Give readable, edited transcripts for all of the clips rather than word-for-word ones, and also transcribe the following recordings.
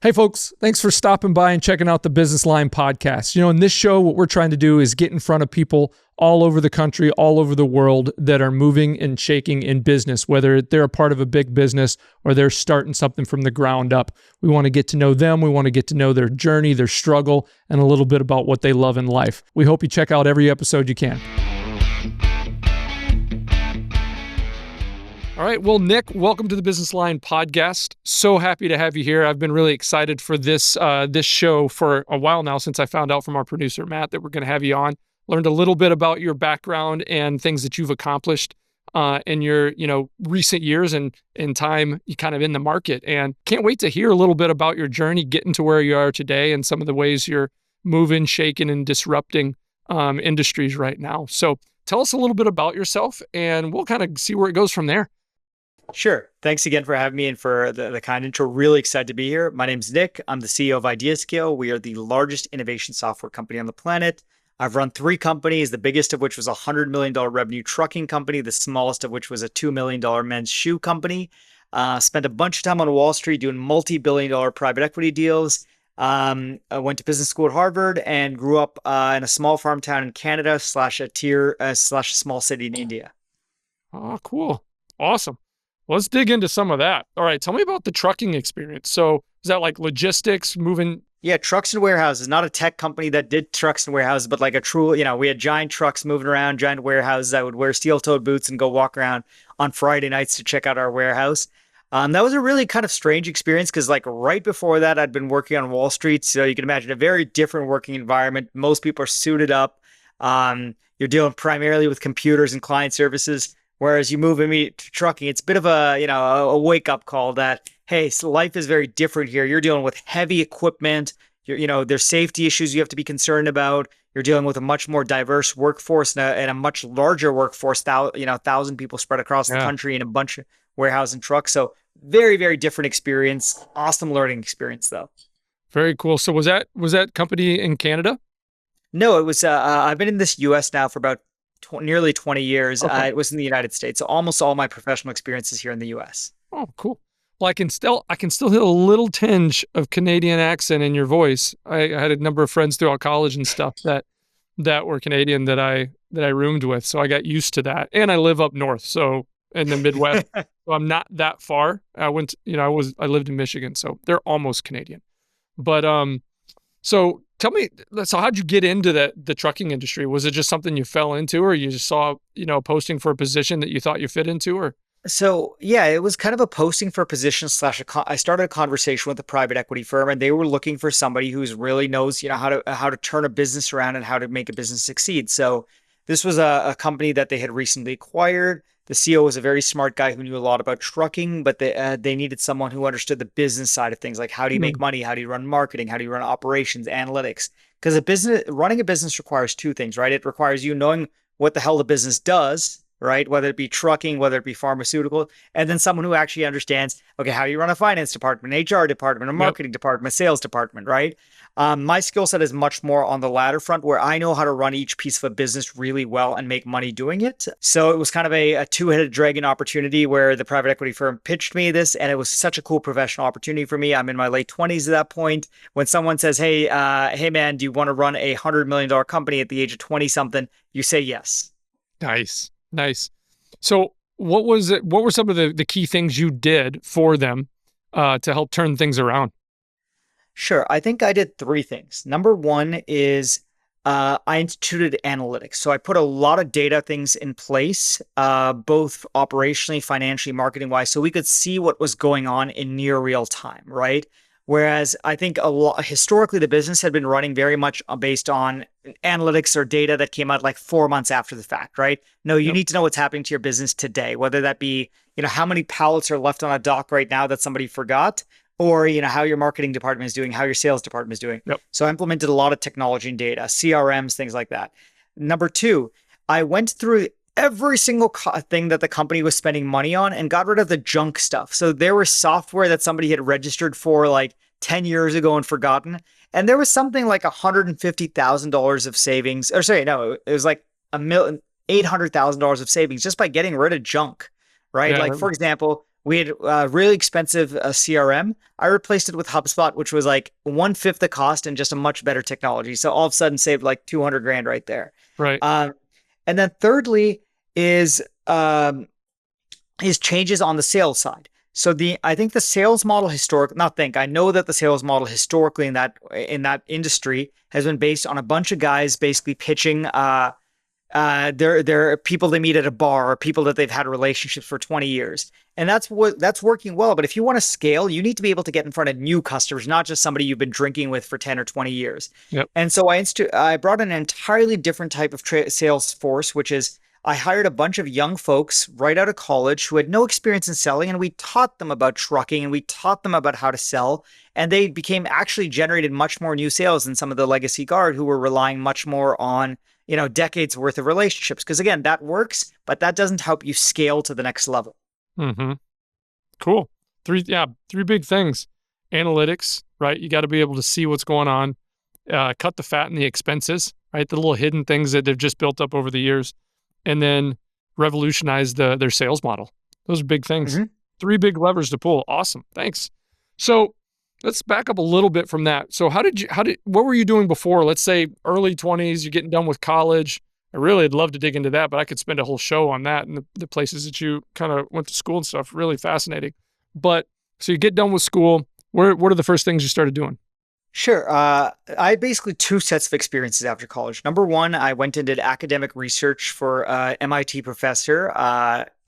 Hey folks, thanks for stopping by and checking out the Business Line podcast. In this show, what we're trying to do is get in front of people all over the country, all over the world that are moving and shaking in business, whether they're a part of a big business or they're starting something from the ground up. We want to get to know them. We want to get to know their journey, their struggle, and a little bit about what they love in life. We hope you check out every episode you can. All right. Well, Nick, welcome to the Business Line podcast. So happy to have you here. I've been really excited for this show for a while now since I found out from our producer, Matt, that we're going to have you on. Learned a little bit about your background and things that you've accomplished in your recent years and in time kind of in the market. And can't wait to hear a little bit about your journey getting to where you are today and some of the ways you're moving, shaking, and disrupting industries right now. So tell us a little bit about yourself and we'll kind of see where it goes from there. Sure. Thanks again for having me and for the kind intro. Really excited to be here. My name's Nick. I'm the CEO of IdeaScale. We are the largest innovation software company on the planet. I've run 3 companies, the biggest of which was a $100 million revenue trucking company, the smallest of which was a $2 million men's shoe company. Spent a bunch of time on Wall Street doing multi-billion-dollar private equity deals. I went to business school at Harvard and grew up in a small farm town in Canada / a small city in India. Oh, cool. Awesome. Let's dig into some of that. All right. Tell me about the trucking experience. So is that like logistics moving? Yeah, trucks and warehouses, not a tech company that did trucks and warehouses, but like a true, we had giant trucks moving around, giant warehouses. I would wear steel-toed boots and go walk around on Friday nights to check out our warehouse. That was a really kind of strange experience because like right before that, I'd been working on Wall Street. So you can imagine a very different working environment. Most people are suited up. You're dealing primarily with computers and client services. Whereas you move immediately to trucking, it's a bit of a wake-up call that, hey, so life is very different here. You're dealing with heavy equipment. There's safety issues you have to be concerned about. You're dealing with a much more diverse workforce and a much larger workforce, 1,000 people spread across the country in a bunch of warehouse and trucks. So very, very different experience. Awesome learning experience, though. Very cool. So was that company in Canada? No, it was. I've been in this U.S. now for about nearly 20 years. Okay. It was in the United States. So almost all my professional experiences here in the US. Oh, cool. Well, I can still hear a little tinge of Canadian accent in your voice. I had a number of friends throughout college and stuff that were Canadian that I roomed with. So I got used to that. And I live up north, so in the Midwest. So I'm not that far. I lived in Michigan, so they're almost Canadian. But so tell me, so how'd you get into the trucking industry? Was it just something you fell into, or you just saw, posting for a position that you thought you fit into, or? So yeah, it was kind of a posting for a position / I started a conversation with a private equity firm, and they were looking for somebody who's really knows, how to turn a business around and how to make a business succeed. So this was a company that they had recently acquired. The CEO was a very smart guy who knew a lot about trucking, but they needed someone who understood the business side of things, like how do you make money, how do you run marketing, how do you run operations, analytics. Because running a business requires 2 things, right? It requires you knowing what the hell the business does, right? Whether it be trucking, whether it be pharmaceutical, and then someone who actually understands, okay, how do you run a finance department, HR department, a marketing department, a sales department, right? My skill set is much more on the latter front, where I know how to run each piece of a business really well and make money doing it. So it was kind of a 2-headed dragon opportunity where the private equity firm pitched me this, and it was such a cool professional opportunity for me. I'm in my late 20s at that point. When someone says, hey man, do you want to run a $100 million company at the age of 20 something? You say yes. Nice. So what were some of the key things you did for them to help turn things around? Sure. I think I did 3 things. Number 1 is I instituted analytics. So I put a lot of data things in place, both operationally, financially, marketing wise, so we could see what was going on in near real time, right? Whereas I think historically, the business had been running very much based on analytics or data that came out like 4 months after the fact, right? No, you need to know what's happening to your business today, whether that be, how many pallets are left on a dock right now that somebody forgot, or, how your marketing department is doing, how your sales department is doing. Yep. So I implemented a lot of technology and data, CRMs, things like that. Number 2, I went through every single thing that the company was spending money on and got rid of the junk stuff. So there was software that somebody had registered for like 10 years ago and forgotten. And there was something like $150,000 of savings, or sorry, no, it was like $800,000 of savings just by getting rid of junk, right? Yeah, like, for example, We had a really expensive CRM. I replaced it with HubSpot, which was like 1/5 the cost and just a much better technology. So all of a sudden saved like 200 grand right there. Right. Um, and then thirdly is changes on the sales side. So I think the sales model I know that the sales model historically in that industry has been based on a bunch of guys basically pitching they're people they meet at a bar or people that they've had relationships for 20 years. And that's working well. But if you want to scale, you need to be able to get in front of new customers, not just somebody you've been drinking with for 10 or 20 years. Yep. And so I brought in an entirely different type of sales force, which is I hired a bunch of young folks right out of college who had no experience in selling, and we taught them about trucking and we taught them about how to sell. And they became actually generated much more new sales than some of the legacy guard who were relying much more on decades worth of relationships. Because again, that works, but that doesn't help you scale to the next level. Mm-hmm. Cool. Three big things. Analytics, right? You got to be able to see what's going on, cut the fat and the expenses, right? The little hidden things that they've just built up over the years, and then revolutionize their sales model. Those are big things. Mm-hmm. Three big levers to pull. Awesome. Thanks. So let's back up a little bit from that. So what were you doing before? Let's say early 20s, you're getting done with college. I really would love to dig into that, but I could spend a whole show on that and the places that you kind of went to school and stuff. Really fascinating. But so you get done with school. What are the first things you started doing? Sure. I had basically two sets of experiences after college. Number one, I went and did academic research for MIT professor.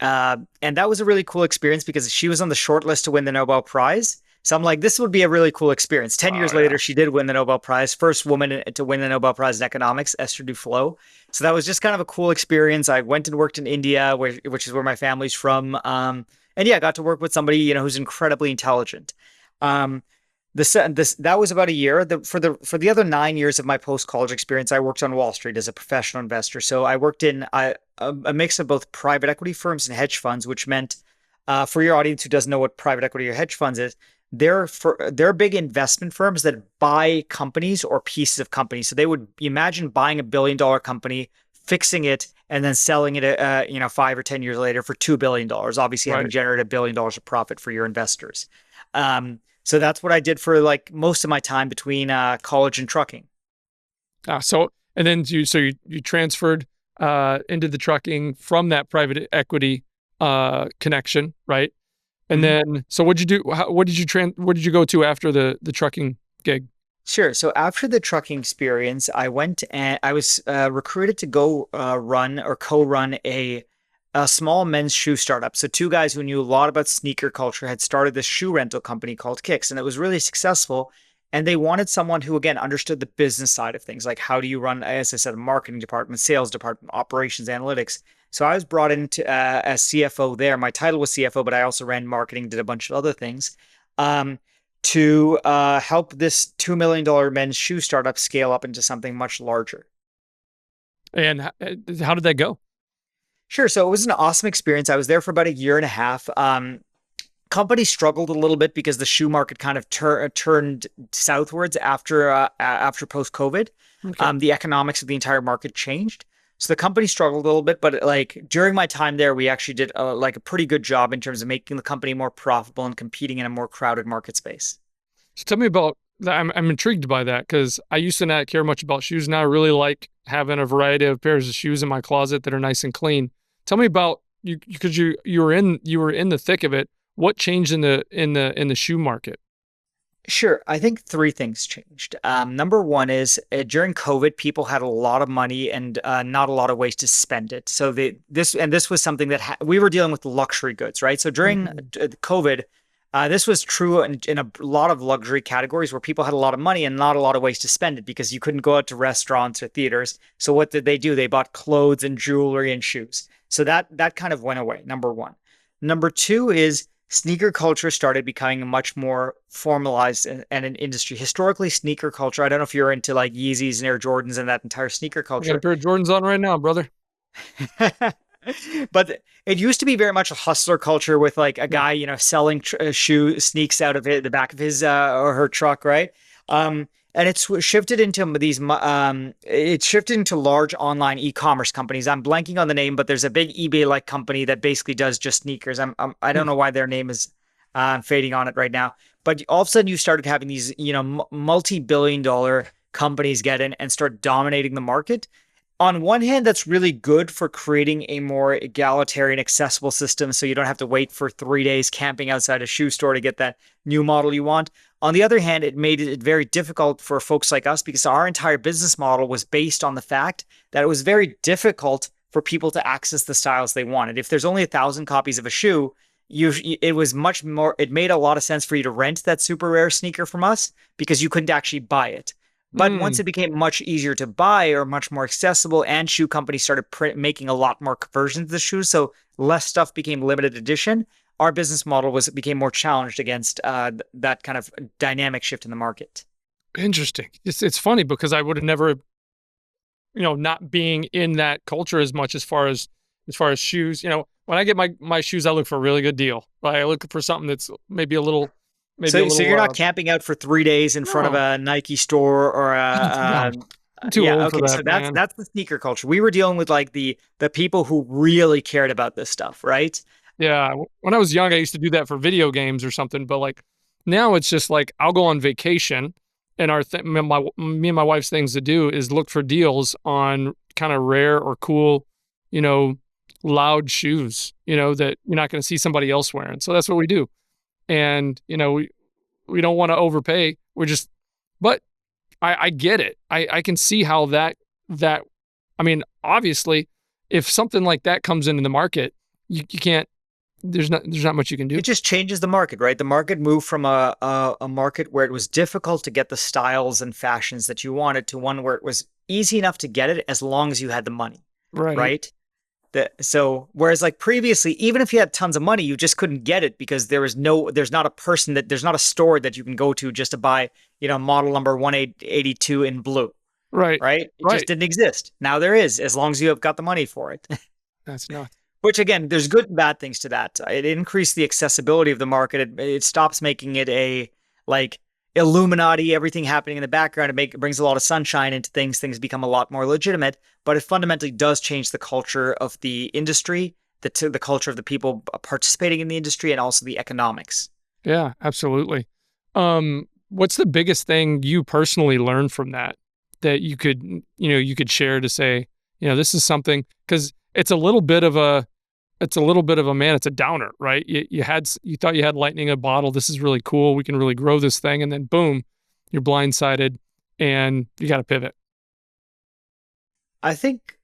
And that was a really cool experience because she was on the short list to win the Nobel Prize. So I'm like, this would be a really cool experience. 10 years later, she did win the Nobel Prize. First woman to win the Nobel Prize in economics, Esther Duflo. So that was just kind of a cool experience. I went and worked in India, which is where my family's from. And yeah, I got to work with somebody, who's incredibly intelligent. That was about a year. For the other 9 years of my post-college experience, I worked on Wall Street as a professional investor. So I worked in a mix of both private equity firms and hedge funds, which meant, for your audience who doesn't know what private equity or hedge funds is, they're big investment firms that buy companies or pieces of companies. So they would imagine buying $1 billion company, fixing it, and then selling it, 5 or 10 years later for $2 billion. Obviously, having generated $1 billion of profit for your investors. So that's what I did for like most of my time between college and trucking. And then you transferred into the trucking from that private equity connection, right? And then, so what'd you do? What did you go to after the trucking gig? Sure. So after the trucking experience, I went and I was recruited to go run or co-run a small men's shoe startup. So two guys who knew a lot about sneaker culture had started this shoe rental company called Kicks, and it was really successful. And they wanted someone who, again, understood the business side of things, like how do you run, as I said, a marketing department, sales department, operations, analytics. So I was brought in to, as CFO there. My title was CFO, but I also ran marketing, did a bunch of other things to help this $2 million men's shoe startup scale up into something much larger. And how did that go? Sure. So it was an awesome experience. I was there for about a year and a half. Company struggled a little bit because the shoe market kind of turned southwards after post-COVID. Okay. The economics of the entire market changed. So the company struggled a little bit, but like during my time there, we actually did a pretty good job in terms of making the company more profitable and competing in a more crowded market space. So tell me about that. I'm intrigued by that because I used to not care much about shoes. Now I really like having a variety of pairs of shoes in my closet that are nice and clean. Tell me about you because you were in the thick of it. What changed in the shoe market? Sure. I think three things changed. Number one is during COVID, people had a lot of money and not a lot of ways to spend it. So this was something that we were dealing with luxury goods, right? So during COVID, this was true in a lot of luxury categories where people had a lot of money and not a lot of ways to spend it because you couldn't go out to restaurants or theaters. So what did they do? They bought clothes and jewelry and shoes. So that kind of went away, number one. Number two is sneaker culture started becoming much more formalized and an industry. Historically, sneaker culture, I don't know if you're into like Yeezys and Air Jordans and that entire sneaker I got a culture. pair of Jordans on right now, brother. But it used to be very much a hustler culture with like a guy, selling sneaks out of the back of his or her truck, right? And shifted into it's shifted into large online e-commerce companies. I'm blanking on the name, but there's a big eBay-like company that basically does just sneakers. I Hmm. don't know why their name is fading on it right now. But all of a sudden, you started having these, multi-billion-dollar companies get in and start dominating the market. On one hand, that's really good for creating a more egalitarian, accessible system so you don't have to wait for 3 days camping outside a shoe store to get that new model you want. On the other hand, it made it very difficult for folks like us because our entire business model was based on the fact that it was very difficult for people to access the styles they wanted. If there's only 1,000 copies of a shoe, it was much more, it made a lot of sense for you to rent that super rare sneaker from us because you couldn't actually buy it. But once Mm, it became much easier to buy or much more accessible, and shoe companies started making a lot more versions of the shoes, so less stuff became limited edition. Our business model became more challenged against that kind of dynamic shift in the market. interesting. It's funny because I would have never, not being in that culture as much as far as shoes. When I get my shoes, I look for a really good deal. Right? I look for something that's maybe a So little. you're not camping out for 3 days in front of No, a Nike store or no, I'm too yeah, old for okay. So that, that's man. that's the sneaker culture. We were dealing with like the people who really cared about this stuff, right? Yeah, when I was young, I used to do that for video games or something, but, like, now it's just, like, I'll go on vacation, and me and my wife's things to do is look for deals on kinda rare or cool, you know, loud shoes, that you're not gonna see somebody else wearing, so that's what we do, and, we don't wanna overpay, but I get it. I can see how that I mean, obviously, if something like that comes into the market, you can't there's not much you can do. It just changes the market, right? The market moved from a market where it was difficult to get the styles and fashions that you wanted to one where it was easy enough to get it as long as you had the money, Right. right? So whereas like previously, even if you had tons of money, you just couldn't get it because there's not a person there's not a store that you can go to just to buy, model number 1882 in blue, Right. right? It just Right. didn't exist. Now there is, as long as you have got the money for it. That's nuts. Which again, there's good and bad things to that. It increased the accessibility of the market. It stops making it a like Illuminati, everything happening in the background. It brings a lot of sunshine into things. Things become a lot more legitimate. But it fundamentally does change the culture of the industry, the culture of the people participating in the industry, and also the economics. Yeah, absolutely. What's the biggest thing you personally learned from that you could share to say, this is something because it's a little bit of a man, it's a downer, right? You thought you had lightning in a bottle. This is really cool. We can really grow this thing, and then boom, you're blindsided, and you got to pivot. I think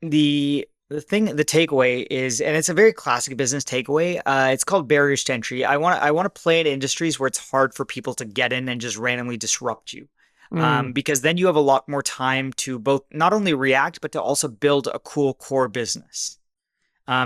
the takeaway is, and it's a very classic business takeaway. It's called barriers to entry. I want to play in industries where it's hard for people to get in and just randomly disrupt you, Mm, because then you have a lot more time to both not only react but to also build a cool core business.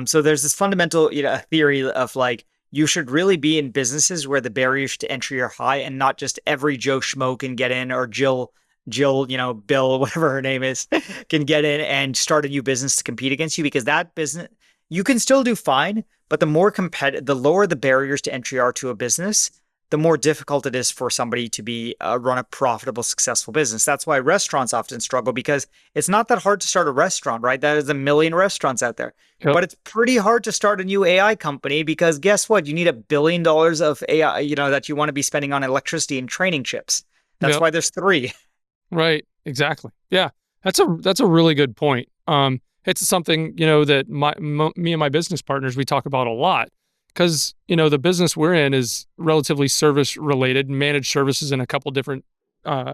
So there's this fundamental, theory of like you should really be in businesses where the barriers to entry are high and not just every Joe Schmo can get in or Jill, Bill, whatever her name is, can get in and start a new business to compete against you because that business you can still do fine, but the lower the barriers to entry are to a business, the more difficult it is for somebody to be run a profitable, successful business. That's why restaurants often struggle because it's not that hard to start a restaurant, right? There's a million restaurants out there, yep. but it's pretty hard to start a new AI company because guess what? You need $1 billion of AI, that you want to be spending on electricity and training chips. That's Yep. why there's three. Right. Exactly. Yeah. That's a really good point. It's something, that me and my business partners, we talk about a lot because, the business we're in is relatively service related, managed services in a couple different, uh,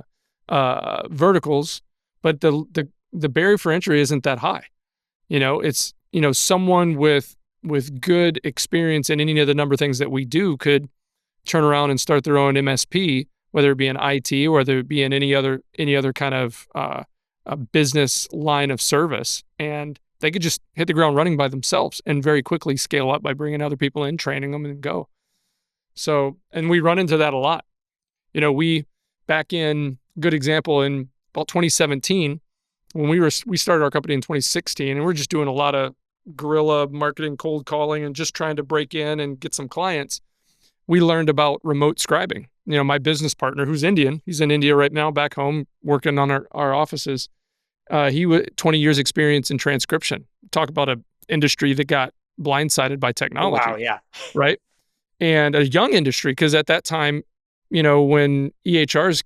verticals, but the barrier for entry isn't that high. It's, someone with good experience in any of the number of things that we do could turn around and start their own MSP, whether it be in IT or whether it be in any other kind of a business line of service, and they could just hit the ground running by themselves and very quickly scale up by bringing other people in, training them, and go. So, and we run into that a lot. We back in good example in about 2017 when we started our company in 2016, and we're just doing a lot of guerrilla marketing, cold calling, and just trying to break in and get some clients. We learned about remote scribing, my business partner, who's Indian, he's in India right now, back home working on our offices. He was 20 years experience in transcription. Talk about a industry that got blindsided by Oh, wow. technology, Yeah. right? And a young industry, because at that time, when EHRs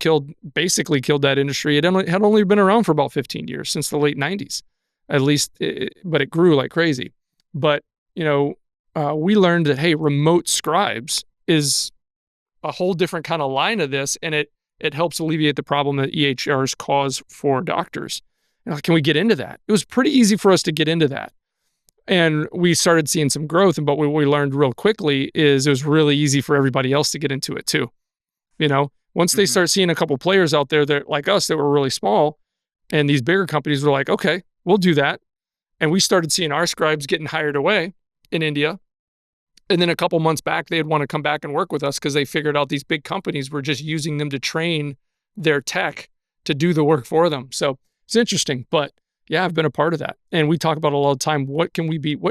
basically killed that industry, it had only been around for about 15 years, since the late 90s, at least, but it grew like crazy. But, we learned that, hey, remote scribes is a whole different kind of line of this, and it helps alleviate the problem that EHRs cause for doctors. Can we get into that? It was pretty easy for us to get into that. And we started seeing some growth. But what we learned real quickly is it was really easy for everybody else to get into it too. Once they Hmm. start seeing a couple players out there that like us that were really small, and these bigger companies were like, okay, we'll do that. And we started seeing our scribes getting hired away in India. And then a couple months back, they'd want to come back and work with us because they figured out these big companies were just using them to train their tech to do the work for them. So it's interesting. But yeah, I've been a part of that. And we talk about it all the time. What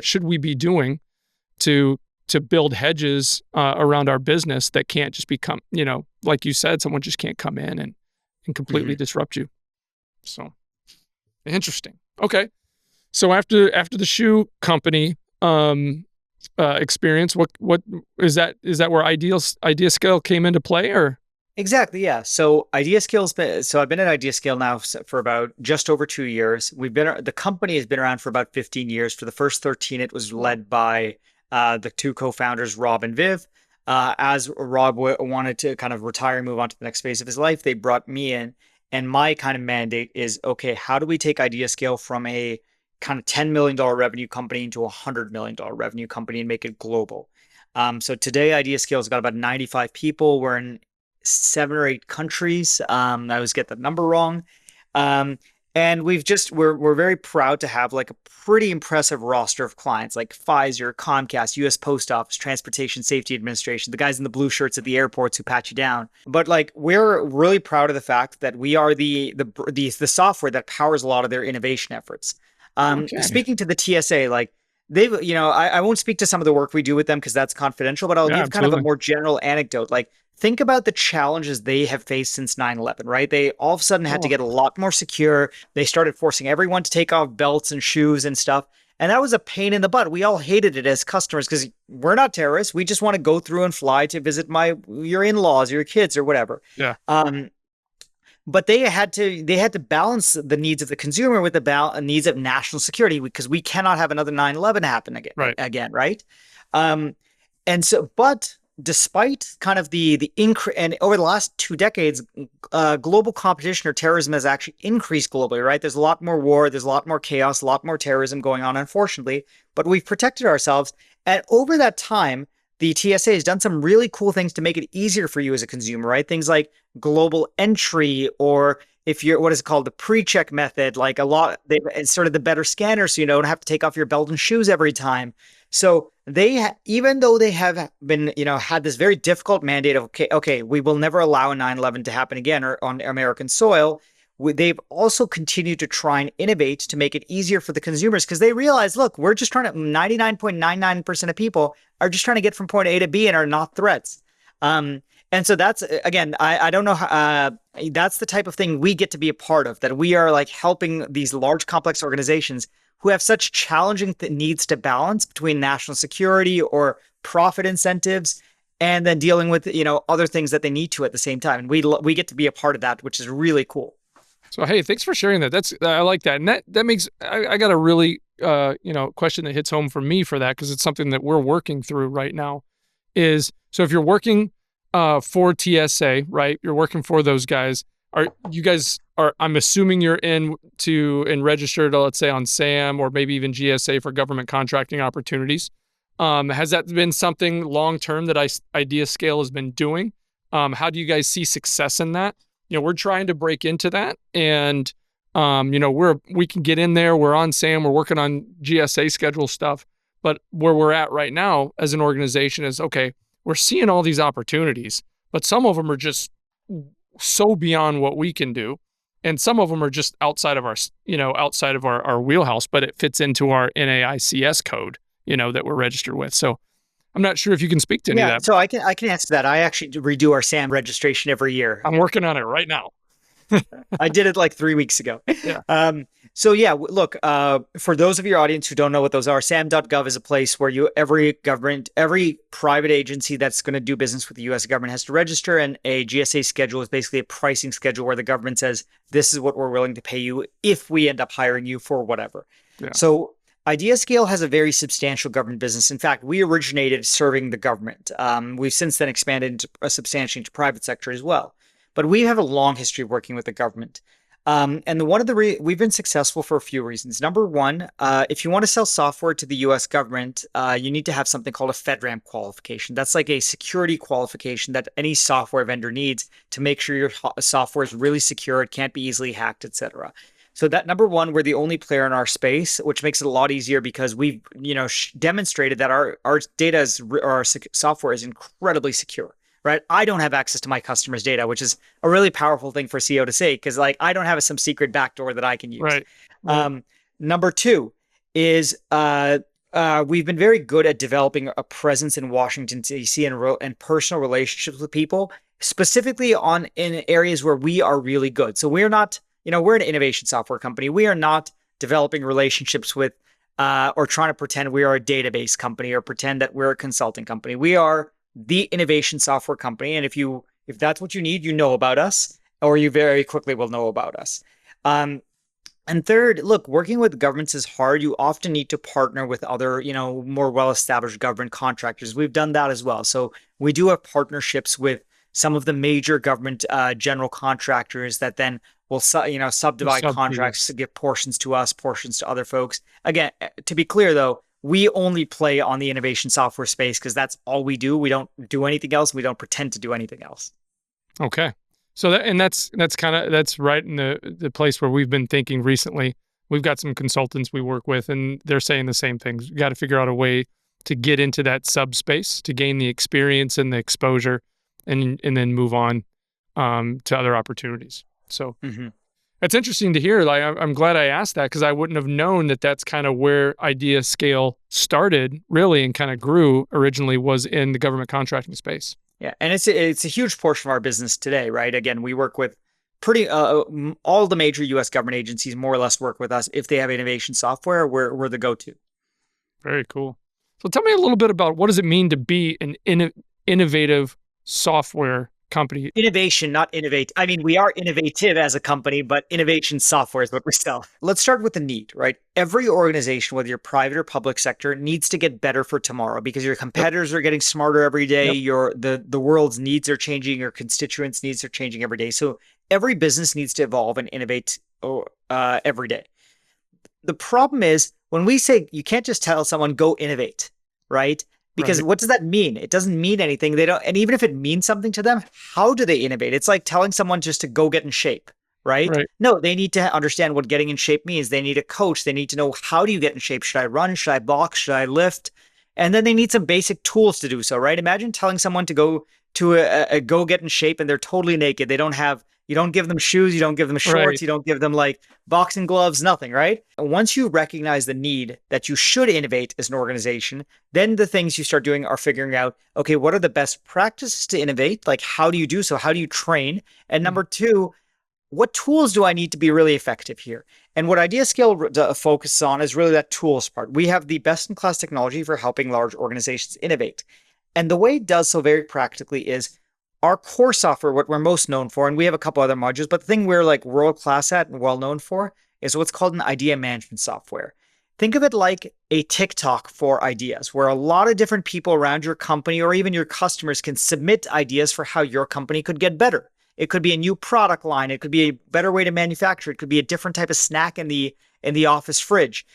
should we be doing to build hedges around our business that can't just become, like you said, someone just can't come in and completely Hmm. disrupt you. So interesting. Okay. So after the shoe company experience, what is that? Is that where IdeaScale came into play, or? Exactly. Yeah. So I've been at IdeaScale now for about just over 2 years. The company has been around for about 15 years. For the first 13, it was Wow. led by the two co-founders, Rob and Viv. As Rob wanted to kind of retire and move on to the next phase of his life, they brought me in. And my kind of mandate is, okay, how do we take IdeaScale from a kind of $10 million revenue company into a $100 million revenue company and make it global? So today, IdeaScale's got about 95 people. We're in 7 or 8 countries. I always get the number wrong. Um, and we're very proud to have like a pretty impressive roster of clients like Pfizer, Comcast, US Post Office, Transportation Safety Administration, the guys in the blue shirts at the airports who pat you down. But like we're really proud of the fact that we are the software that powers a lot of their innovation efforts. Okay. Speaking to the TSA, like I won't speak to some of the work we do with them because that's confidential, but I'll Yeah, give kind of a absolutely. more general anecdote. Like, think about the challenges they have faced since 9/11, right? They all of a sudden had to Oh, get a lot more secure. They started forcing everyone to take off belts and shoes and stuff. And that was a pain in the butt. We all hated it as customers because we're not terrorists. We just want to go through and fly to visit your in-laws, your kids, or whatever. yeah. Um, but they had to balance the needs of the consumer with the needs of national security because we cannot have another 9/11 happen Right. again, right? Um, and so, but despite kind of the increase, and over the last 2 decades, global competition or terrorism has actually increased globally, right? There's a lot more war, there's a lot more chaos, a lot more terrorism going on, unfortunately, but we've protected ourselves. And over that time, the TSA has done some really cool things to make it easier for you as a consumer, right? Things like global entry, or if you're, what is it called, the pre-check method, like it's sort of the better scanner, so you don't have to take off your belt and shoes every time. So even though they have been, had this very difficult mandate of, okay, we will never allow a 9/11 to happen again or on American soil, they've also continued to try and innovate to make it easier for the consumers because they realize, look, we're just trying to, 99.99% of people are just trying to get from point A to B and are not threats. And so that's, again, I don't know how, that's the type of thing we get to be a part of, that we are like helping these large complex organizations who have such challenging needs to balance between national security or profit incentives and then dealing with, other things that they need to at the same time. And we get to be a part of that, which is really cool. So hey, thanks for sharing that. I like that, and that makes I got a really question that hits home for me for that, because it's something that we're working through right now. Is so if you're working for TSA, right? You're working for those guys. Are you guys are? I'm assuming you're and registered, let's say on SAM or maybe even GSA for government contracting opportunities. Has that been something long term that IdeaScale has been doing? How do you guys see success in that? We're trying to break into that, and we can get in there. We're on SAM. We're working on GSA schedule stuff. But where we're at right now as an organization is, okay, we're seeing all these opportunities, but some of them are just so beyond what we can do. And some of them are just outside of our wheelhouse, but it fits into our NAICS code, that we're registered with. So I'm not sure if you can speak to any of Yeah, that. so I can answer that. I actually redo our SAM registration every year. I'm working on it right now. I did it like 3 weeks ago. Yeah. So yeah, look, for those of your audience who don't know what those are, sam.gov is a place where every government, every private agency that's going to do business with the US government has to register, and a GSA schedule is basically a pricing schedule where the government says, this is what we're willing to pay you if we end up hiring you for whatever. Yeah. So IdeaScale has a very substantial government business. In fact, we originated serving the government. We've since then expanded substantially into private sector as well. But we have a long history of working with the government. And one of the we've been successful for a few reasons. Number one, if you want to sell software to the U.S. government, you need to have something called a FedRAMP qualification. That's like a security qualification that any software vendor needs to make sure your software is really secure, it can't be easily hacked, etc. So that number one, we're the only player in our space, which makes it a lot easier because we've demonstrated that our data our software is incredibly secure. Right? I don't have access to my customers' data, which is a really powerful thing for CEO to say, because like I don't have some secret backdoor that I can use. Right. Number two is we've been very good at developing a presence in Washington, D.C. and personal relationships with people, specifically in areas where we are really good. So we're not, we're an innovation software company. We are not developing relationships with or trying to pretend we are a database company or pretend that we're a consulting company. We are the innovation software company. And if that's what you need, you know about us, or you very quickly will know about us. And third, look, working with governments is hard. You often need to partner with other, more well-established government contractors. We've done that as well. So we do have partnerships with some of the major government general contractors that then will, subdivide contracts to give portions to us, portions to other folks. Again, to be clear though, we only play on the innovation software space because that's all we do. We don't do anything else. We don't pretend to do anything else. Okay. So that's right in the place where we've been thinking recently. We've got some consultants we work with, and they're saying the same things. We got to figure out a way to get into that subspace to gain the experience and the exposure, and then move on to other opportunities. So It's interesting to hear. Like, I'm glad I asked that because I wouldn't have known that that's kind of where IdeaScale started, really, and kind of grew originally, was in the government contracting space. Yeah, and it's a huge portion of our business today, right? Again, we work with all the major U.S. government agencies more or less work with us. If they have innovation software, we're the go-to. Very cool. So tell me a little bit about what does it mean to be an innovative software company? Innovation, not innovate. I mean, we are innovative as a company, but innovation software is what we sell. Let's start with the need, right? Every organization, whether you're private or public sector, needs to get better for tomorrow because your competitors are getting smarter every day. The world's needs are changing. Your constituents' needs are changing every day. So every business needs to evolve and innovate every day. The problem is when we say you can't just tell someone go innovate, right? Because what does that mean? It doesn't mean anything. They don't, and even if it means something to them, how do they innovate? It's like telling someone just to go get in shape, right? No, they need to understand what getting in shape means. They need a coach. They need to know, how do you get in shape? Should I run? Should I box? Should I lift? And then they need some basic tools to do so, right? Imagine telling someone to go to a go get in shape and they're totally naked. You don't give them shoes, you don't give them shorts, you don't give them like boxing gloves, nothing, right? Once you recognize the need that you should innovate as an organization, then the things you start doing are figuring out, okay, what are the best practices to innovate? Like, how do you do so? How do you train? And number two, what tools do I need to be really effective here? And what IdeaScale focuses on is really that tools part. We have the best-in-class technology for helping large organizations innovate. And the way it does so very practically is our core software, what we're most known for, and we have a couple other modules, but the thing we're like world-class at and well-known for is what's called an idea management software. Think of it like a TikTok for ideas, where a lot of different people around your company or even your customers can submit ideas for how your company could get better. It could be a new product line. It could be a better way to manufacture. It could be a different type of snack in the office fridge.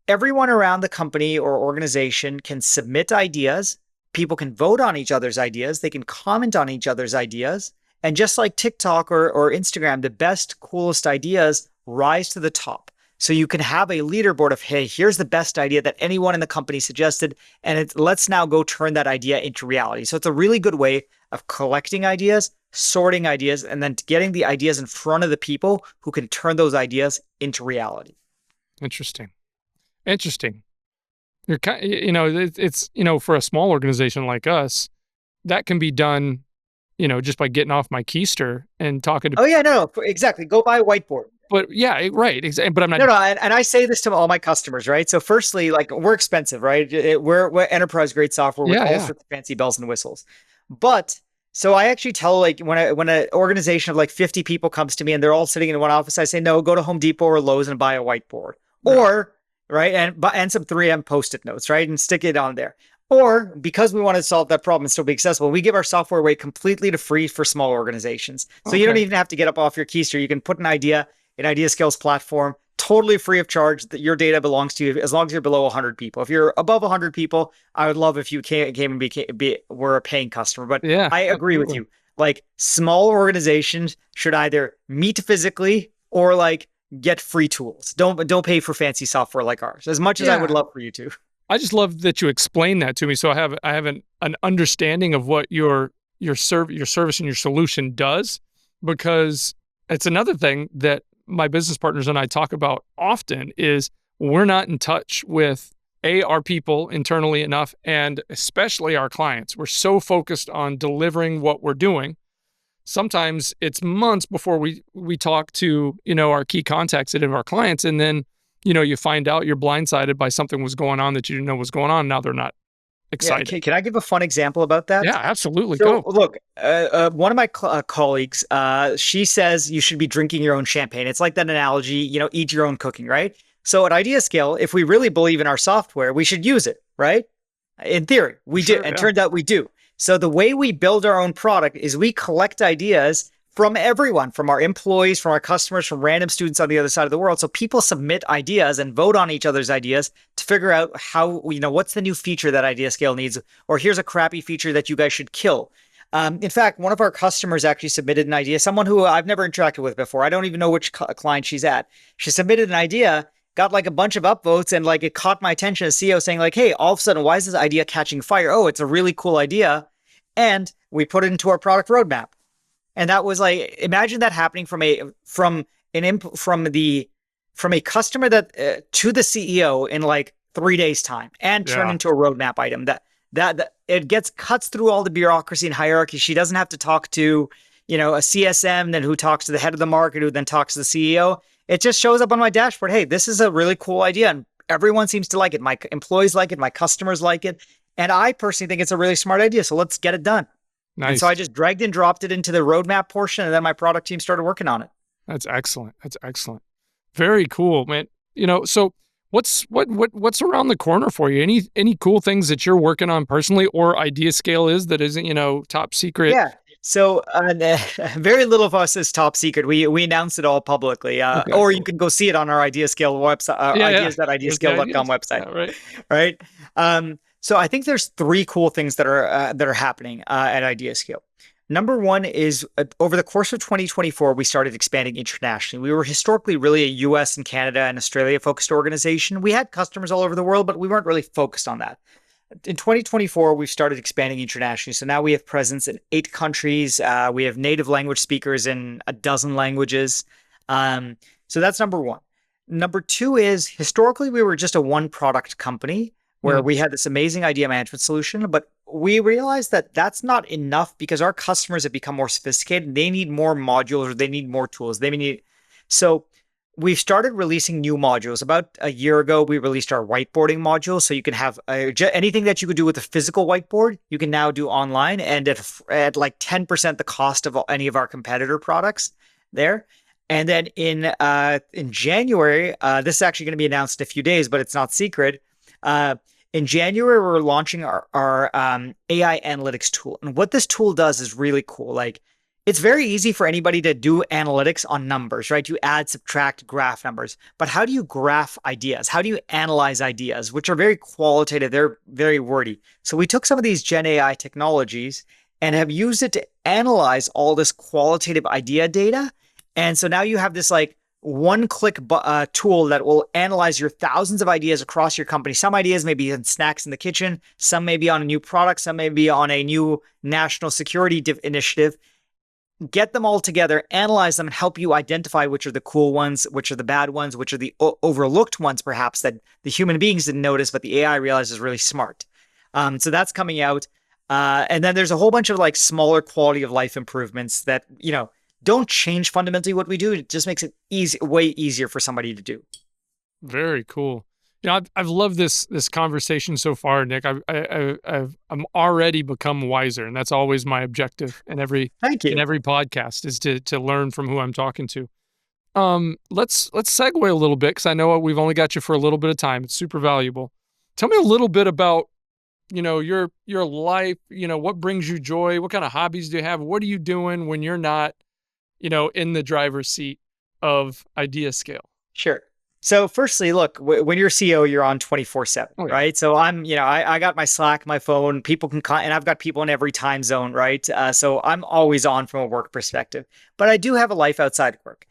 Everyone around the company or organization can submit ideas. People can vote on each other's ideas. They can comment on each other's ideas. And just like TikTok or Instagram, the best, coolest ideas rise to the top. So you can have a leaderboard of, hey, here's the best idea that anyone in the company suggested, and let's now go turn that idea into reality. So it's a really good way of collecting ideas, sorting ideas, and then getting the ideas in front of the people who can turn those ideas into reality. Interesting. you're kind, it's, for a small organization like us, that can be done, just by getting off my keister and talking to, Oh yeah, no, exactly. Go buy a whiteboard. but yeah, right. But I'm not, No, and I say this to all my customers, right? So, firstly, like we're expensive, right? We're enterprise grade software with yeah, all yeah, sorts of fancy bells and whistles. But so I actually tell like when an organization of like 50 people comes to me and they're all sitting in one office, I say no, go to Home Depot or Lowe's and buy a whiteboard, yeah, or right, and some 3M post-it notes, right, and stick it on there. Or because we want to solve that problem and still be accessible, we give our software away completely to free for small organizations. So you don't okay, even have to get up off your keister. You can put an idea in IdeaScale's platform, totally free of charge. That your data belongs to you as long as you're below 100 people. If you're above 100 people, I would love if you came and were a paying customer. But yeah, I agree with absolutely, you. Like small organizations should either meet physically or like get free tools. Don't pay for fancy software like ours. As much as I would yeah. love for you to. I just love that you explain that to me, so I have an understanding of what your service and your solution does, because it's another thing that my business partners and I talk about often is we're not in touch with our people internally enough, and especially our clients. We're so focused on delivering what we're doing. Sometimes it's months before we talk to, our key contacts that are our clients, and then, you find out you're blindsided by something was going on that you didn't know was going on. Now they're not Yeah, excited. can I give a fun example about that? Yeah, absolutely. So Go. look, one of my colleagues, she says you should be drinking your own champagne. It's like that analogy, eat your own cooking, right? So at IdeaScale, if we really believe in our software, we should use it, right? In theory, we do, Sure. and Yeah. turns out we do. So the way we build our own product is we collect ideas from everyone, from our employees, from our customers, from random students on the other side of the world. So people submit ideas and vote on each other's ideas to figure out how, what's the new feature that IdeaScale needs, or here's a crappy feature that you guys should kill. In fact, one of our customers actually submitted an idea, someone who I've never interacted with before. I don't even know which client she's at. She submitted an idea, got like a bunch of upvotes, and like it caught my attention as CEO saying like, hey, all of a sudden, why is this idea catching fire? Oh, it's a really cool idea. And we put it into our product roadmap. And that was like, imagine that happening from a customer that to the CEO in like 3 days time and turn Yeah. into a roadmap item that it gets cuts through all the bureaucracy and hierarchy. She doesn't have to talk to, a CSM, then who talks to the head of the market, who then talks to the CEO. It just shows up on my dashboard. Hey, this is a really cool idea. And everyone seems to like it. My employees like it. My customers like it. And I personally think it's a really smart idea. So let's get it done. And so Nice. I just dragged and dropped it into the roadmap portion, and then my product team started working on it. That's excellent. That's excellent. Very cool, man. So what's around the corner for you? Any cool things that you're working on personally, or IdeaScale is that isn't, top secret? Yeah. So very little of us is top secret. We announced it all publicly, Okay, or you cool. can go see it on our IdeaScale website, Yeah, yeah. There's the ideas.ideascale.com ideas. website, Yeah, right. right? So I think there's three cool things that are happening at IdeaScale. Number one is over the course of 2024, we started expanding internationally. We were historically really a US and Canada and Australia focused organization. We had customers all over the world, but we weren't really focused on that. In 2024, we've started expanding internationally. So now we have presence in 8 countries. We have native language speakers in a dozen languages. So that's number one. Number two is historically, we were just a one product company where Mm, we had this amazing idea management solution, but we realized that that's not enough because our customers have become more sophisticated. They need more modules or they need more tools. So we've started releasing new modules. About a year ago, we released our whiteboarding module. So you can have anything that you could do with a physical whiteboard, you can now do online and at like 10% the cost of any of our competitor products there. And then in January, this is actually going to be announced in a few days, but it's not secret. In January, we're launching our AI analytics tool. And what this tool does is really cool. Like, it's very easy for anybody to do analytics on numbers, right? You add, subtract, graph numbers. But how do you graph ideas? How do you analyze ideas, which are very qualitative? They're very wordy. So we took some of these Gen AI technologies and have used it to analyze all this qualitative idea data. And so now you have this like one-click tool that will analyze your thousands of ideas across your company. Some ideas may be in snacks in the kitchen. Some may be on a new product. Some may be on a new national security initiative. get them all together, analyze them, and help you identify which are the cool ones, which are the bad ones, which are the overlooked ones, perhaps that the human beings didn't notice, but the AI realized is really smart. So that's coming out. And then there's a whole bunch of like smaller quality of life improvements that, don't change fundamentally what we do. It just makes it way easier for somebody to do. Very cool. I've loved this conversation so far, Nick. I'm already become wiser, and that's always my objective in every Thank you. podcast is to learn from who I'm talking to. Let's segue a little bit because I know we've only got you for a little bit of time. It's super valuable. Tell me a little bit about your life. What brings you joy? What kind of hobbies do you have? What are you doing when you're not in the driver's seat of IdeaScale? Sure. So firstly, look, when you're CEO, you're on 24/7, Oh, yeah. right? So I got my Slack, my phone, people can and I've got people in every time zone, right? So I'm always on from a work perspective, but I do have a life outside of work.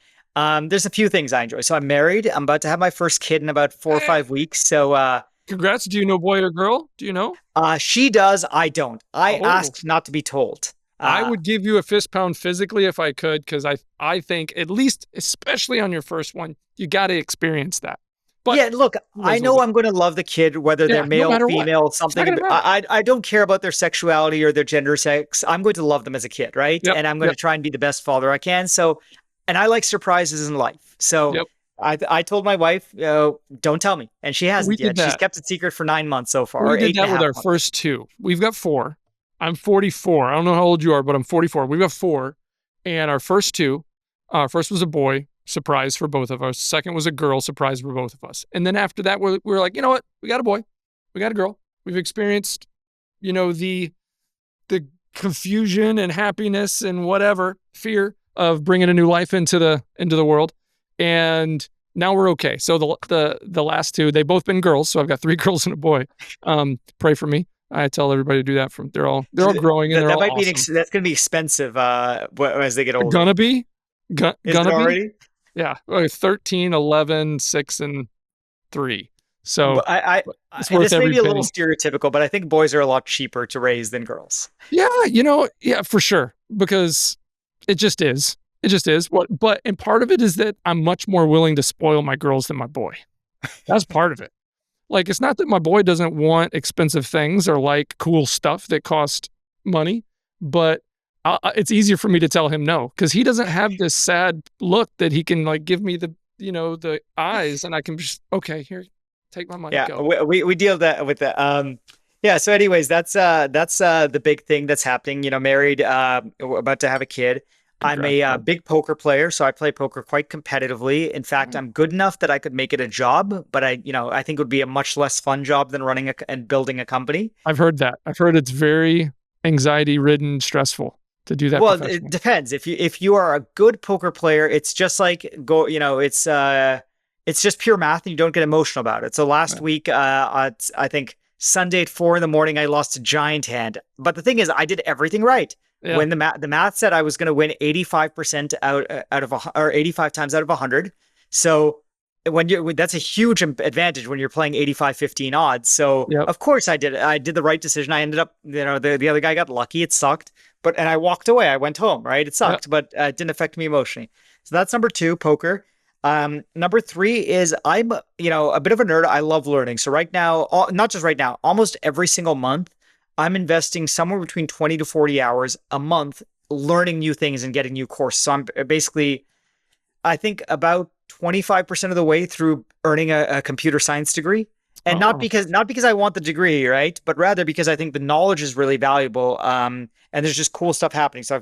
There's a few things I enjoy. So I'm married. I'm about to have my first kid in about 4 or 5 weeks. So, Congrats. Do you know boy or girl? Do you know? she does. I don't. I Oh, asked not to be told. I would give you a fist pound physically if I could, because I think at least, especially on your first one, you got to experience that. But Yeah, look, I know I'm going to love the kid, whether they're yeah, no male, matter what, female, it's not something. gonna matter. I don't care about their sexuality or their gender sex. I'm going to love them as a kid, right? Yep, And I'm going to yep, try and be the best father I can. So, and I like surprises in life. So yep. I told my wife, don't tell me. And she We hasn't did yet. She's that. kept it secret for 9 months so far, We or did eight and a that with half our months. first two. We've got four. I'm 44. I don't know how old you are, but I'm 44. We've got four, and our first two. First was a boy, surprise for both of us. Second was a girl, surprise for both of us. And then after that, we're like, you know what? We got a boy, we got a girl. We've experienced, the confusion and happiness and whatever fear of bringing a new life into the world, and now we're okay. So the last two, they've both been girls. So I've got three girls and a boy. Pray for me. I tell everybody to do that. They're all growing and they're That all might be awesome. that's going to be expensive as they get older. Gonna be, Is it gonna be. already? Yeah, 13, 11, 6, and 3. So But it's and worth this may every be a little penny. stereotypical, but I think boys are a lot cheaper to raise than girls. Yeah, yeah, for sure. Because it just is. It just is. And part of it is that I'm much more willing to spoil my girls than my boy. That's part of it. Like, it's not that my boy doesn't want expensive things or like cool stuff that cost money, but it's easier for me to tell him no because he doesn't have this sad look that he can like give me the eyes and I can just, okay, here, take my money, Yeah, go. we deal with that. Yeah. So, anyways, that's the big thing that's happening. Married, about to have a kid. I'm Congrats, a bud. big poker player, so I play poker quite competitively. In fact, I'm good enough that I could make it a job, but I think it would be a much less fun job than running and building a company. I've heard that. I've heard it's very anxiety ridden, stressful to do that Well, it professionally. depends. If you are a good poker player, it's just like it's just pure math and you don't get emotional about it. So last Yeah. week, I think Sunday at 4 in the morning, I lost a giant hand. But the thing is, I did everything right. Yeah. When the math said I was going to win 85% out of or 85 times out of 100. So that's a huge advantage when you're playing 85-15 odds. So Yep. of course I did the right decision. I ended up, the other guy got lucky. It sucked, and I walked away. I went home, right? It Yep. sucked, but it didn't affect me emotionally. So that's number two, poker. Number three is I'm, a bit of a nerd. I love learning. So right now, not just right now, almost every single month, I'm investing somewhere between 20 to 40 hours a month learning new things and getting new courses. So I'm basically, I think about 25% of the way through earning a computer science degree. And Oh, not because I want the degree, right? But rather because I think the knowledge is really valuable. And there's just cool stuff happening. So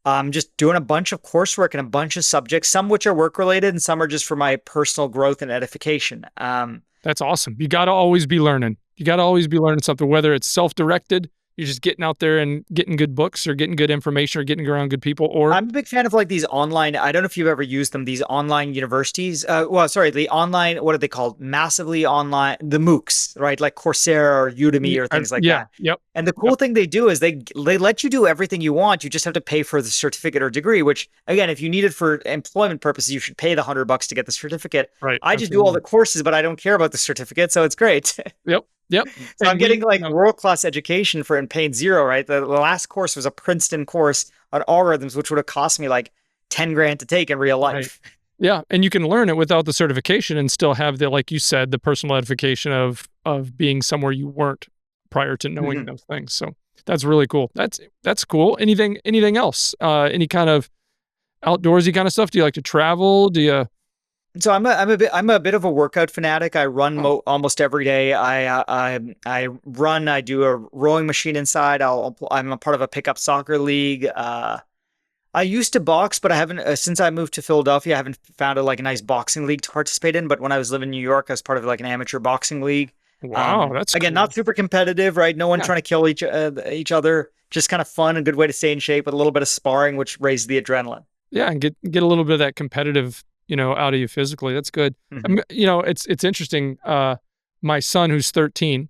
I'm just doing a bunch of coursework and a bunch of subjects, some which are work related and some are just for my personal growth and edification. that's awesome. You got to always be learning. You got to always be learning something, whether it's self-directed, you're just getting out there and getting good books or getting good information or getting around good people, or I'm a big fan of like these online. I don't know if you've ever used them. These online universities. Well, sorry, the online. What are they called? Massively online. The MOOCs, right? Like Coursera or Udemy or things like yeah, that. yep, And the yep, cool thing they do is they let you do everything you want. You just have to pay for the certificate or degree. Which again, if you need it for employment purposes, you should pay the $100 to get the certificate. right, I just do all absolutely. the courses, but I don't care about the certificate, so it's great. Yep, yep. So I'm And getting like world class education for and paying zero, right? The last course was a Princeton course on algorithms, which would have cost me like 10 grand to take in real Right. life. Yeah, and you can learn it without the certification and still have the, like you said, the personal edification of being somewhere you weren't prior to knowing Mhm. those things. So that's really cool. That's cool. Anything else? Any kind of outdoorsy kind of stuff? Do you like to travel? Do you? So I'm a bit of a workout fanatic. I run Oh, almost every day. I run. I do a rowing machine inside. I'm a part of a pickup soccer league. I used to box, but I haven't since I moved to Philadelphia. I haven't found like a nice boxing league to participate in. But when I was living in New York, I was part of like an amateur boxing league. wow, that's Again, not cool. super competitive, right? No one Yeah, trying to kill each other. Just kind of fun, a good way to stay in shape with a little bit of sparring, which raises the adrenaline. yeah, and get a little bit of that competitive, out of you physically. That's good. Hmm. It's interesting. My son, who's 13,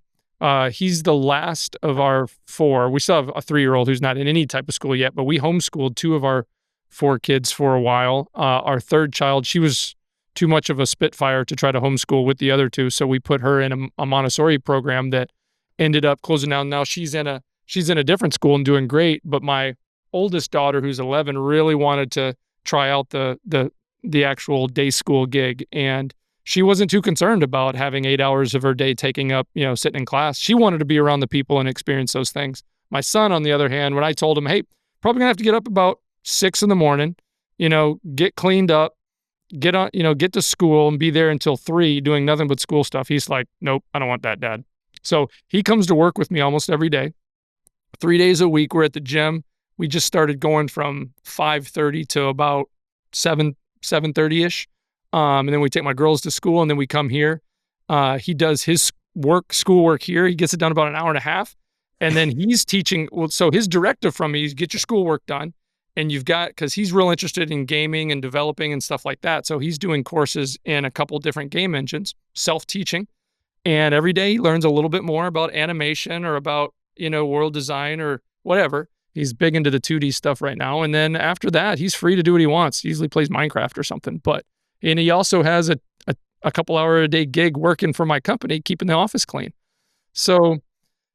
he's the last of our four. We still have a 3-year-old who's not in any type of school yet, but we homeschooled two of our four kids for a while. Our third child, she was too much of a spitfire to try to homeschool with the other two, so we put her in a Montessori program that ended up closing down. Now she's in a different school and doing great, but my oldest daughter, who's 11, really wanted to try out the actual day school gig, and she wasn't too concerned about having 8 hours of her day taking up, sitting in class. She wanted to be around the people and experience those things. My son, on the other hand, when I told him, hey, probably gonna have to get up about 6 in the morning, get cleaned up, get to school and be there until 3 doing nothing but school stuff. He's like, nope, I don't want that, Dad. So he comes to work with me almost every day. 3 days a week, we're at the gym. We just started going from 5:30 to about 7:30 ish. And then we take my girls to school and then we come here. He does his schoolwork here. He gets it done about an hour and a half. And then he's teaching. Well, so his directive from me is get your schoolwork done. And because he's real interested in gaming and developing and stuff like that. So he's doing courses in a couple different game engines, self teaching. And every day he learns a little bit more about animation or about, world design or whatever. He's big into the 2D stuff right now. And then after that, he's free to do what he wants. He usually plays Minecraft or something. And he also has a couple hour a day gig working for my company, keeping the office clean. So,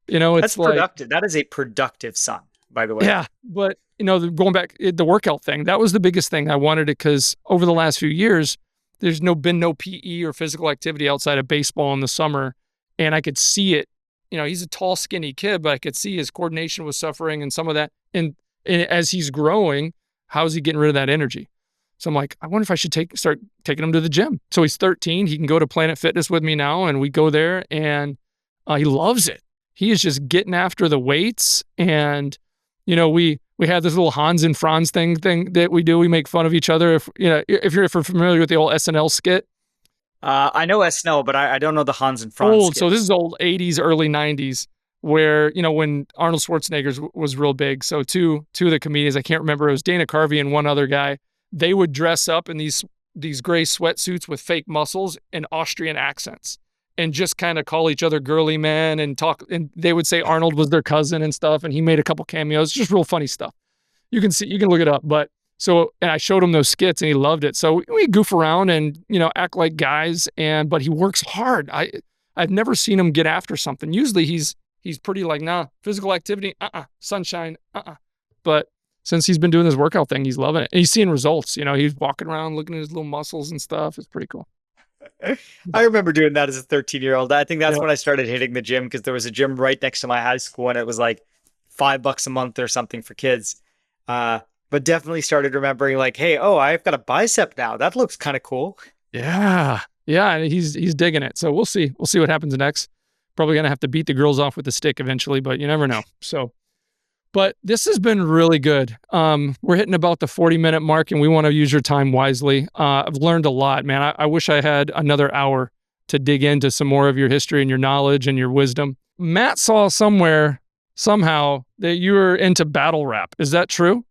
That's it's like, productive. That is a productive son, by the way. yeah, but going back the workout thing, that was the biggest thing. I wanted it because over the last few years, there's been no PE or physical activity outside of baseball in the summer, and I could see it. He's a tall, skinny kid, but I could see his coordination was suffering and some of that. And as he's growing, how's he getting rid of that energy? So I'm like, I wonder if I should start taking him to the gym. So he's 13. He can go to Planet Fitness with me now, and we go there, and he loves it. He is just getting after the weights, and we have this little Hans and Franz thing that we do. We make fun of each other. If you're familiar with the old SNL skit, I know SNL, but I don't know the Hans and Franz old. So skit. this is old 80s, early 90s, where when Arnold Schwarzenegger was real big. So two of the comedians, I can't remember, it was Dana Carvey and one other guy. They would dress up in these gray sweatsuits with fake muscles and Austrian accents, and just kind of call each other girly men and talk. And they would say Arnold was their cousin and stuff. And he made a couple cameos, just real funny stuff. You can look it up. And I showed him those skits and he loved it. So we goof around and, act like guys, but he works hard. I've never seen him get after something. Usually he's pretty like, nah, physical activity, sunshine, But since he's been doing this workout thing, he's loving it. And he's seeing results. He's walking around looking at his little muscles and stuff. It's pretty cool. I remember doing that as a 13-year-old. I think that's Yeah. when I started hitting the gym because there was a gym right next to my high school and it was like $5 a month or something for kids. But definitely started remembering like, hey, oh, I've got a bicep now. That looks kind of cool. Yeah. Yeah. And he's digging it. So we'll see. We'll see what happens next. Probably going to have to beat the girls off with the stick eventually, but you never know. So, but this has been really good. We're hitting about the 40-minute mark and we want to use your time wisely. I've learned a lot, man. I wish I had another hour to dig into some more of your history and your knowledge and your wisdom. Matt saw somehow that you were into battle rap. Is that true?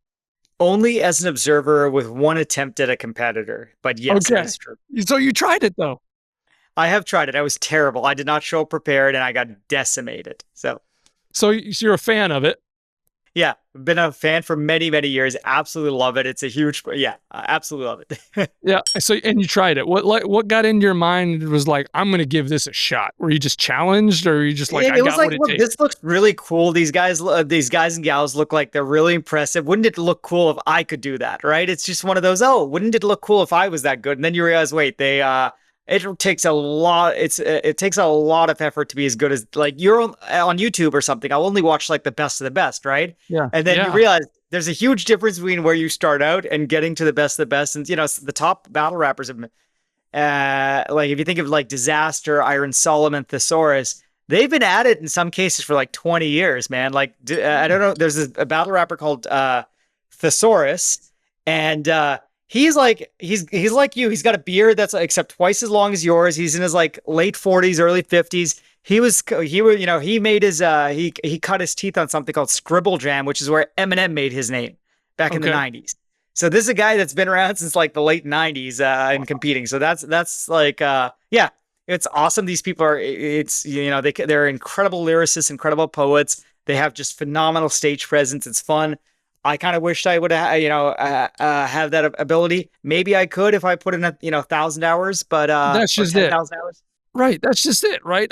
Only as an observer with one attempt at a competitor. But yes, that Okay. is true. So you tried it though. I have tried it. I was terrible. I did not show up prepared and I got decimated. So So you're a fan of it. Yeah, been a fan for many, many years. Absolutely love it. It's a huge, yeah, absolutely love it. Yeah. So, and you tried it. What got into your mind was like, I'm going to give this a shot? Were you just challenged, or were you just like, I It was got like, what it look, takes? this looks really cool. These guys and gals look like they're really impressive. Wouldn't it look cool if I could do that? Right? It's just one of those. Oh, wouldn't it look cool if I was that good? And then you realize, wait, it takes a lot. It takes a lot of effort to be as good as like you're on YouTube or something. I'll only watch like the best of the best, right? Yeah. And then you Yeah. realize there's a huge difference between where you start out and getting to the best of the best. And the top battle rappers have like if you think of like Disaster, Iron Solomon, Thesaurus, they've been at it in some cases for like 20 years, man. Like I don't know, there's a battle rapper called Thesaurus, and he's like you. He's got a beard that's except twice as long as yours. He's in his like late 40s, early 50s. He made his he cut his teeth on something called Scribble Jam, which is where Eminem made his name back in the Okay. 90s. So this is a guy that's been around since like the late 90s and competing. So that's like yeah, it's awesome. These people are it's they're incredible lyricists, incredible poets. They have just phenomenal stage presence. It's fun. I kind of wished I would have that ability. Maybe I could if I put in 1,000 hours, but That's or just it. 10,000 hours. Right. That's just it. Right.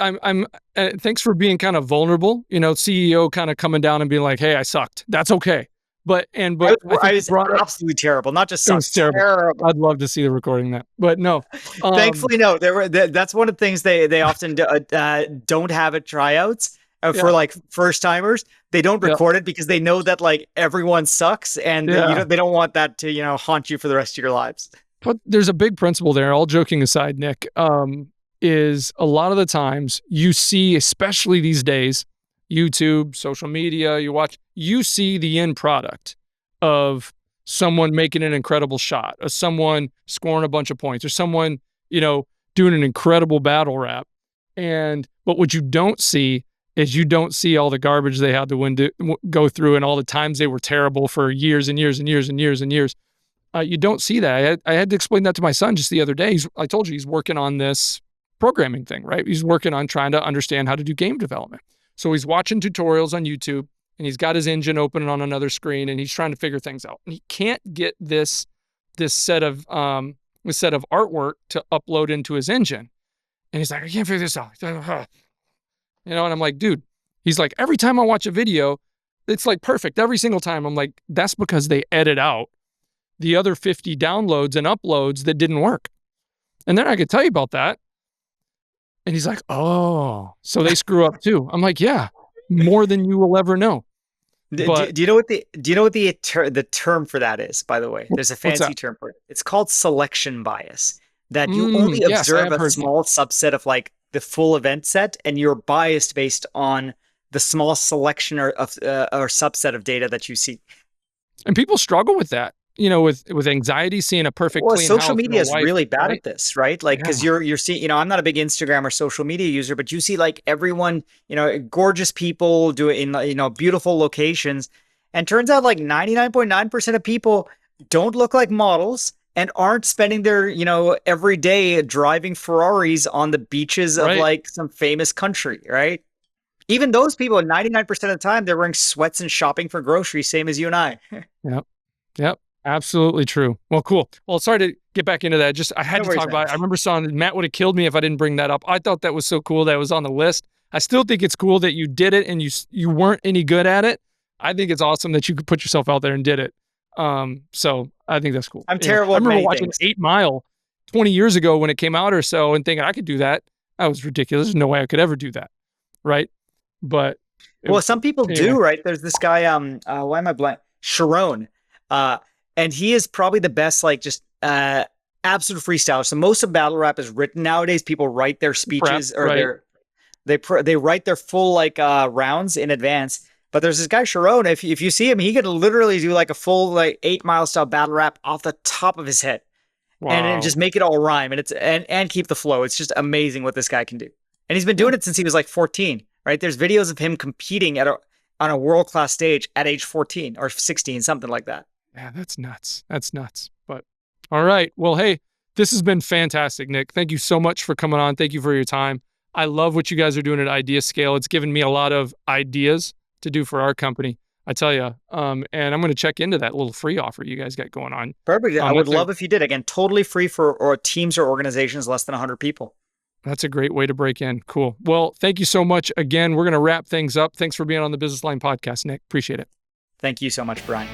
Thanks for being kind of vulnerable, CEO kind of coming down and being like, hey, I sucked. That's okay. But I I think you was brought up, absolutely terrible. Not just it was sucked, terrible. terrible. I'd love to see the recording of that, but no. Um, Thankfully, no. That's one of the things they often don't have at tryouts for yeah. like first timers. They don't Yeah. record it because they know that like everyone sucks, and Yeah. they don't want that to haunt you for the rest of your lives. But there's a big principle there, all joking aside, Nick, is a lot of the times you see, especially these days, YouTube, social media, you see the end product of someone making an incredible shot, of someone scoring a bunch of points, or someone, doing an incredible battle rap. But what you don't see is you don't see all the garbage they had to go through and all the times they were terrible for years and years and years and years and years. You don't see that. I had to explain that to my son just the other day. I told you he's working on this programming thing, right? He's working on trying to understand how to do game development. So he's watching tutorials on YouTube, and he's got his engine open on another screen, and he's trying to figure things out. And he can't get this set of artwork to upload into his engine. And he's like, I can't figure this out. And I'm like, dude, he's like, every time I watch a video, it's like perfect every single time. I'm like, that's because they edit out the other 50 downloads and uploads that didn't work. And then I could tell you about that. And he's like, oh, so they screw up too. I'm like, yeah, more than you will ever know. But Do you know what the term for that is? By the way, there's a what's fancy that? term for it. It's called selection bias. That you only Yes, I observe have a heard. small subset of like the full event set, and you're biased based on the small selection or subset of data that you see. And people struggle with that, with anxiety, seeing a perfect Well, clean social house and a media is wife, really bad right? at this, right? Like, because Yeah, you're seeing, I'm not a big Instagram or social media user, but you see like everyone, gorgeous people do it in, beautiful locations, and turns out like 99.9% of people don't look like models and aren't spending their, every day driving Ferraris on the beaches of right. like some famous country, right? Even those people, 99% of the time, they're wearing sweats and shopping for groceries, same as you and I. Yep. Yep. Absolutely true. Well, cool. Well, sorry to get back into that. Just I had No to worries, talk man. about it. I remember saying Matt would have killed me if I didn't bring that up. I thought that was so cool that it was on the list. I still think it's cool that you did it and you weren't any good at it. I think it's awesome that you could put yourself out there and did it. So I think that's cool. I'm I terrible at remember many watching things. 8 Mile 20 years ago when it came out or so and thinking I could do that. That was ridiculous. There's no way I could ever do that. Right. But it Well, was some cool. people Anyway, do, right? There's this guy, why am I blank? Sharon. Uh, and he is probably the best, like just absolute freestyler. So most of battle rap is written nowadays. People write their prep, speeches or right. they write their full like rounds in advance. But there's this guy Sharon. If you see him, he could literally do like a full like 8 Mile style battle rap off the top of his head, and Wow. just make it all rhyme and keep the flow. It's just amazing what this guy can do. And he's been Yeah. doing it since he was like 14, right? There's videos of him competing on a world-class stage at age 14 or 16, something like that. Yeah, that's nuts. That's nuts. But all right. Well, hey, this has been fantastic, Nick. Thank you so much for coming on. Thank you for your time. I love what you guys are doing at IdeaScale. It's given me a lot of ideas to do for our company. I tell you. And I'm going to check into that little free offer you guys got going on. Perfect. I would That's love if you did. Again, totally free for or teams or organizations less than 100 people. that's a great way to break in. Cool. Well, thank you so much. Again, we're going to wrap things up. Thanks for being on the Business Line podcast, Nick. Appreciate it. Thank you so much, Brian.